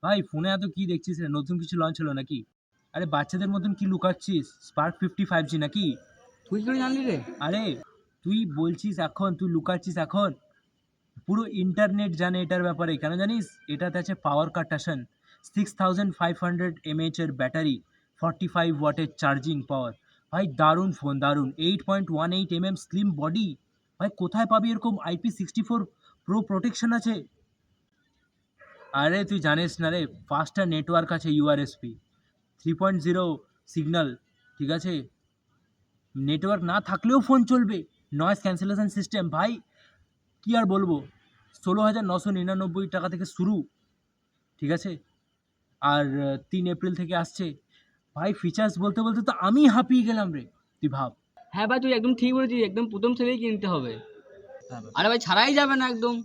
ভাই ফোনে এত কি দেখছিস রে? নতুন কিছু লঞ্চ হলো নাকি? আরে বাচ্চাদের মতন কি লুকাচ্ছিস? স্পার্ক 50 5G নাকি? তুই কি করে জানলি রে? আরে তুই বলছিস এখন, তুই লুকাচ্ছিস এখন? পুরো ইন্টারনেট জানে এটার ব্যাপারে, কেন জানিস? এটাতে আছে পাওয়ার কাটাশন, 6500 এর ব্যাটারি, 45 ওয়াটের চার্জিং পাওয়ার। ভাই দারুণ ফোন, দারুণ। 8.18 mm স্লিম বডি। ভাই কোথায় পাবি এরকম IP64 প্রো প্রোটেকশন আছে? আরে তুই জানিস না রে, ফাস্টার নেটওয়ার্ক আছে, ইউআরএসপি 3.0 সিগন্যাল, ঠিক আছে? নেটওয়ার্ক না থাকলেও ফোন চলবে। নয়েজ ক্যান্সেলেশন সিস্টেম ভাই, কি আর বলবো। 16,999 টাকা থেকে শুরু, ঠিক আছে? আর 3 এপ্রিল থেকে আসছে। ভাই ফিচার্স বলতে বলতে তো আমি হাঁপিয়ে গেলাম রে, তুই ভাব। হ্যাঁ ভাই, তুই একদম ঠিক বলেছিস, একদম প্রথম থেকেই কিনতে হবে। হ্যাঁ ভাই। আরে ভাই, ছাড়াই যাবে না একদম।